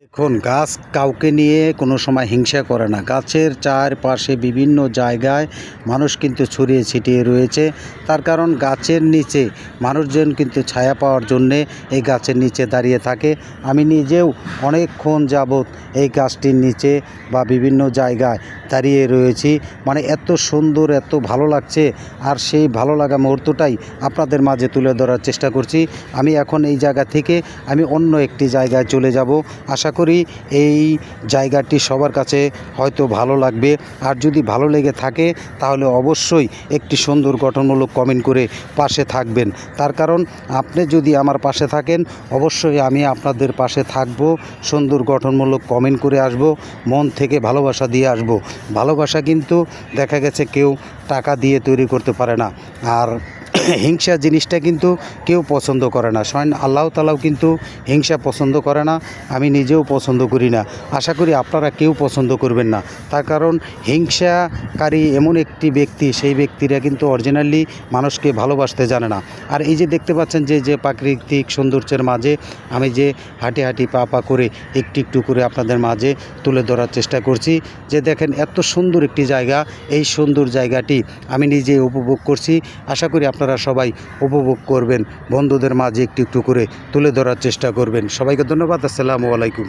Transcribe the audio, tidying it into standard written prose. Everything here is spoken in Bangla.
দেখুন, গাছ কাউকে নিয়ে কোনো সময় হিংসা করে না। গাছের চারপাশে বিভিন্ন জায়গায় মানুষ কিন্তু ছড়িয়ে ছিটিয়ে রয়েছে। তার কারণ গাছের নিচে মানুষজন কিন্তু ছায়া পাওয়ার জন্যে এই গাছের নিচে দাঁড়িয়ে থাকে। আমি নিজেও অনেকক্ষণ যাবৎ এই গাছটির নিচে বা বিভিন্ন জায়গায় দাঁড়িয়ে রয়েছি। মানে এত সুন্দর, এত ভালো লাগছে, আর সেই ভালো লাগা মুহূর্তটাই আপনাদের মাঝে তুলে ধরার চেষ্টা করছি। আমি এখন এই জায়গা থেকে আমি অন্য একটি জায়গায় চলে যাব। আশা করি এই জায়গাটি সবার কাছে হয়তো ভালো লাগবে। আর যদি ভালো লেগে থাকে তাহলে অবশ্যই একটি সুন্দর গঠনমূলক কমেন্ট করে পাশে থাকবেন। তার কারণ আপনি যদি আমার পাশে থাকেন, অবশ্যই আমি আপনাদের পাশে থাকব। সুন্দর গঠনমূলক কমেন্ট করে আসব, মন থেকে ভালোবাসা দিয়ে আসব। ভালোবাসা কিন্তু দেখা গেছে কেউ টাকা দিয়ে তৈরি করতে পারে না। আর হিংসা জিনিসটা কিন্তু কেউ পছন্দ করে না। স্বয়ং আল্লাহ তাআলাও কিন্তু হিংসা পছন্দ করে না, আমি নিজেও পছন্দ করি না। আশা করি আপনারা কেউ পছন্দ করবেন না। তার কারণ হিংসাকারী এমন একটি ব্যক্তি, সেই ব্যক্তিরা কিন্তু অরিজিনালি মানুষকে ভালোবাসতে জানে না। আর এই যে দেখতে পাচ্ছেন যে প্রাকৃতিক সৌন্দর্যের মাঝে আমি যে হাঁটি হাঁটি পা পা করে একটু একটু করে আপনাদের মাঝে তুলে ধরার চেষ্টা করছি, যে দেখেন এত সুন্দর একটি জায়গা। এই সুন্দর জায়গাটি আমি নিজে উপভোগ করছি। আশা করি আপনারা সবাই উপভোগ করবেন, বন্ধুদের মাঝে একটু একটু করে তুলে ধরার চেষ্টা করবেন। সবাইকে ধন্যবাদ। আসসালামু আলাইকুম।